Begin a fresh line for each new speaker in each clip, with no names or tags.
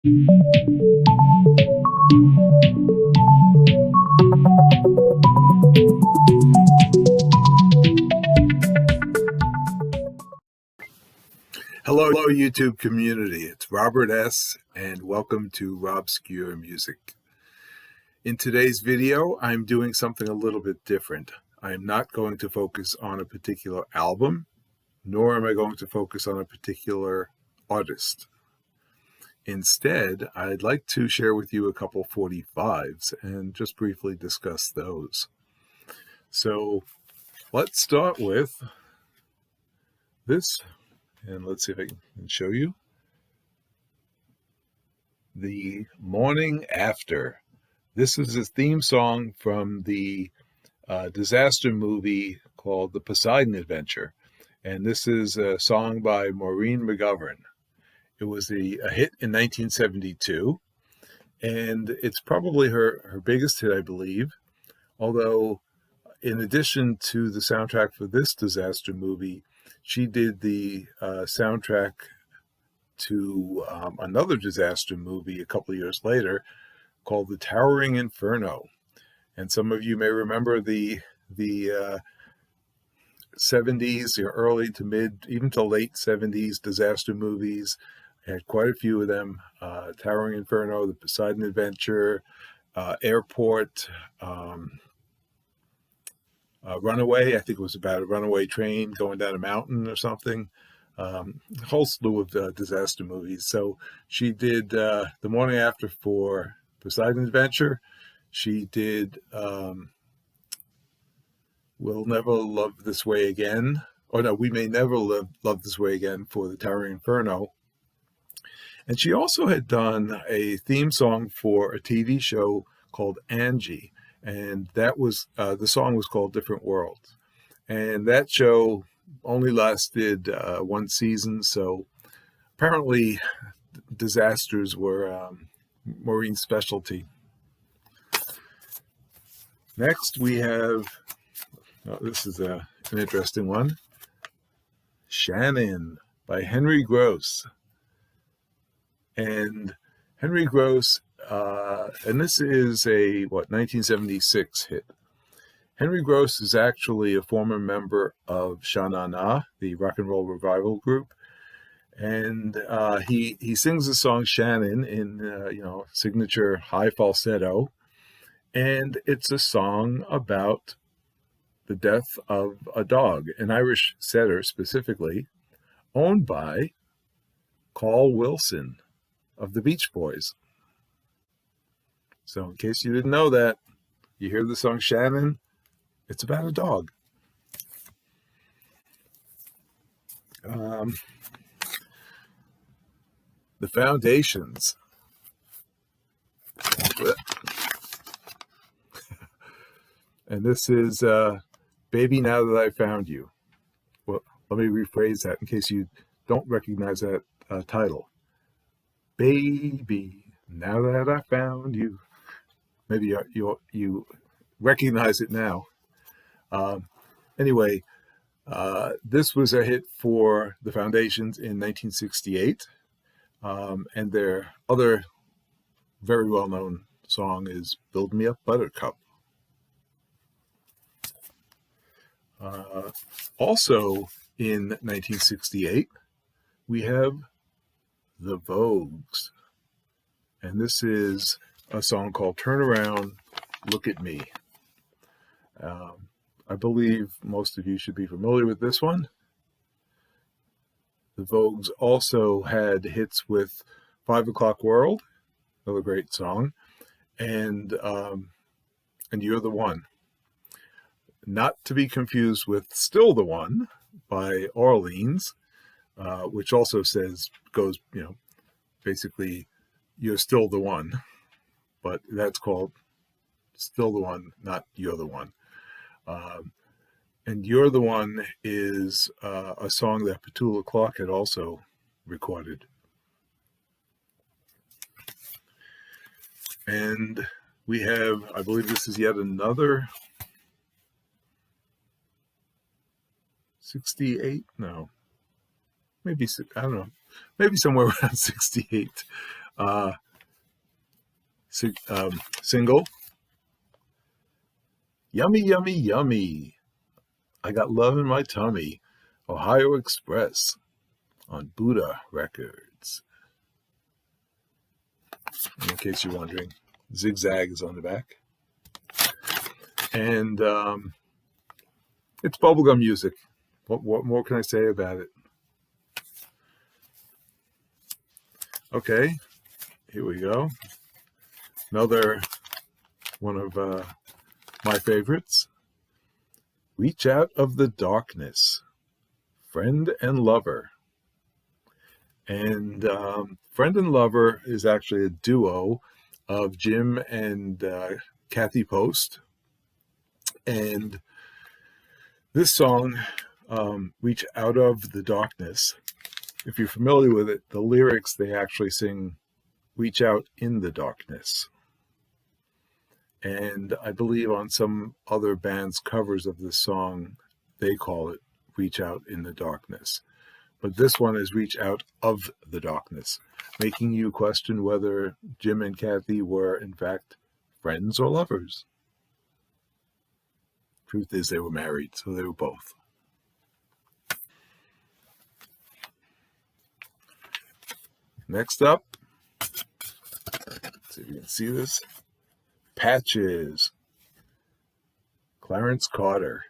Hello, YouTube community. It's Robert S. and welcome to Robscure Music. In today's video, I'm doing something a little bit different. I am not going to focus on a particular album, nor am I going to focus on a particular artist. Instead, I'd like to share with you a couple 45's and just briefly discuss those. So let's start with this, and let's see if I can show you. The Morning After. This is a theme song from the disaster movie called The Poseidon Adventure. And this is a song by Maureen McGovern. It was a hit in 1972, and it's probably her biggest hit, I believe. Although, in addition to the soundtrack for this disaster movie, she did the soundtrack to another disaster movie a couple of years later called The Towering Inferno. And some of you may remember the 70s, the early to mid, even to late 70s disaster movies. I had quite a few of them. Towering Inferno, The Poseidon Adventure, Airport, Runaway. I think it was about a runaway train going down a mountain or something. A whole slew of disaster movies. So she did The Morning After for Poseidon Adventure. She did We'll Never Love This Way Again. Or no, We May Never Love This Way Again for The Towering Inferno. And she also had done a theme song for a TV show called Angie. And that was, the song was called Different Worlds. And that show only lasted one season. So apparently disasters were Maureen's specialty. Next we have, this is an interesting one, Shannon by Henry Gross. And Henry Gross, and this is a, 1976 hit. Henry Gross is actually a former member of Shannon, the rock and roll revival group. And he sings the song Shannon in, signature high falsetto. And it's a song about the death of a dog, an Irish setter specifically, owned by Carl Wilson of the Beach Boys. So in case you didn't know that, you hear the song Shannon, it's about a dog. The Foundations. And this is Baby Now That I Found You. Well, let me rephrase that in case you don't recognize that title. Baby, now that I found you. Maybe you recognize it now. Anyway, this was a hit for the Foundations in 1968. And their other very well-known song is Build Me Up Buttercup. Also in 1968, we have the Vogues. And this is a song called Turn Around, Look at Me. I believe most of you should be familiar with this one. The Vogues also had hits with 5 O'Clock World, another great song, and You're the One. Not to be confused with Still the One by Orleans, which also goes, basically, you're still the one. But that's called Still the One, not You're the One. And You're the One is a song that Petula Clark had also recorded. And we have, I believe this is yet another 68, no, maybe, I don't know, maybe somewhere around 68. uh, single, Yummy, Yummy, Yummy. I Got Love in My Tummy, Ohio Express on Buddha Records. In case you're wondering, Zigzag is on the back. And it's bubblegum music. What more can I say about it? Okay, here we go. Another one of my favorites. Reach Out of the Darkness, Friend and Lover. And Friend and Lover is actually a duo of Jim and Kathy Post. And this song, Reach Out of the Darkness, if you're familiar with it, the lyrics, they actually sing Reach Out in the Darkness. And I believe on some other bands' covers of this song, they call it Reach Out in the Darkness. But this one is Reach Out of the Darkness, making you question whether Jim and Kathy were, in fact, friends or lovers. Truth is, they were married, so they were both. Next up, let's see if you can see this. Patches, Clarence Carter.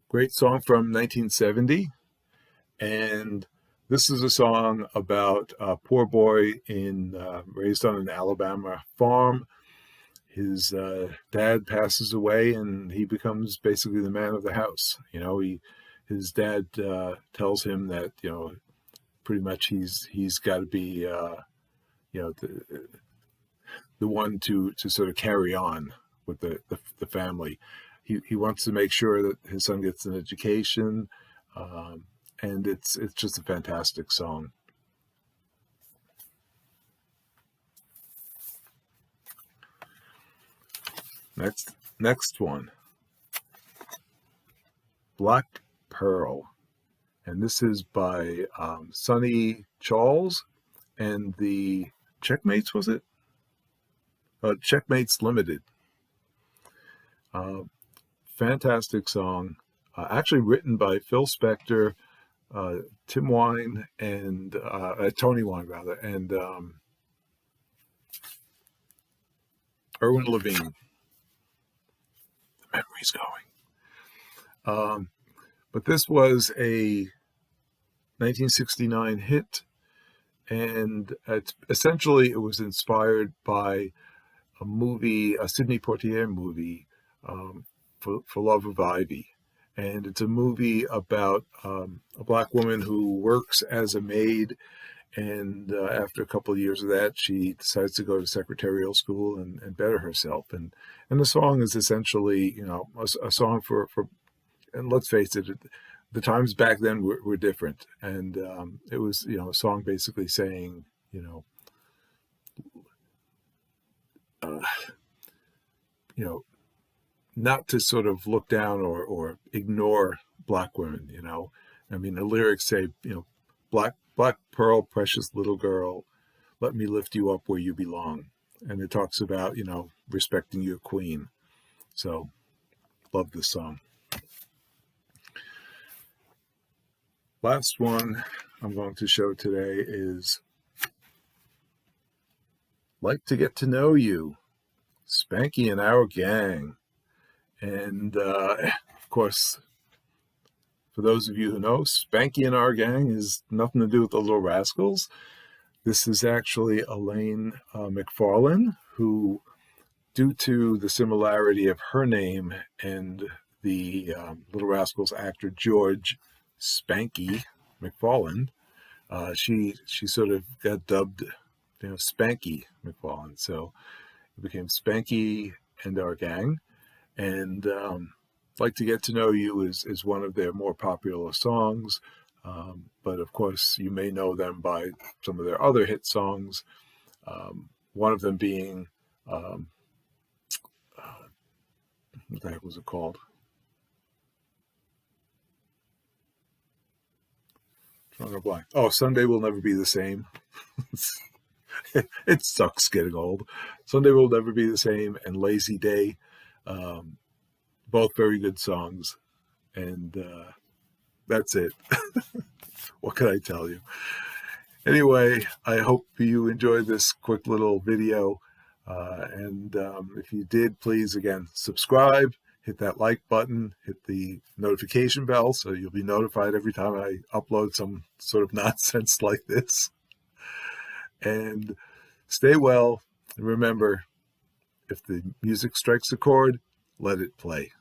Great song from 1970. And this is a song about a poor boy raised on an Alabama farm. His dad passes away and he becomes basically the man of the house. His dad tells him that, pretty much he's got to be, the one to sort of carry on with the family. He wants to make sure that his son gets an education, and it's just a fantastic song. Next one, Black Pearl, and this is by Sonny Charles and the Checkmates, was it? Checkmates Limited. Fantastic song, actually written by Phil Spector, Tim Wine, and Tony Wine rather, and Erwin Levine. The memory's going. But this was a 1969 hit, and essentially it was inspired by a movie, a Sidney Poitier movie, for Love of Ivy. And it's a movie about a black woman who works as a maid, and after a couple of years of that, she decides to go to secretarial school and better herself. And the song is essentially, a song for, and let's face it, the times back then were different. And it was, a song basically saying, not to sort of look down or ignore black women. I mean, the lyrics say, black pearl, precious little girl, let me lift you up where you belong. And it talks about, respecting your queen. So, love this song. Last one I'm going to show today is Like to Get to Know You, Spanky and Our Gang. And, of course, for those of you who know, Spanky and Our Gang is nothing to do with the Little Rascals. This is actually Elaine McFarlane, who, due to the similarity of her name and the Little Rascals actor George Spanky McFarlane, she sort of got dubbed, Spanky McFarlane. So it became Spanky and Our Gang. And Like to Get to Know You is one of their more popular songs. But of course, you may know them by some of their other hit songs. One of them being, what the heck was it called? Drawing a blank. Oh, Sunday Will Never Be the Same. It sucks getting old. Sunday Will Never Be the Same and Lazy Day, both very good songs. And that's it. What can I tell you? Anyway, I hope you enjoyed this quick little video. And if you did, please, again, subscribe, hit that like button, hit the notification bell so you'll be notified every time I upload some sort of nonsense like this. And stay well. And remember, if the music strikes a chord, let it play.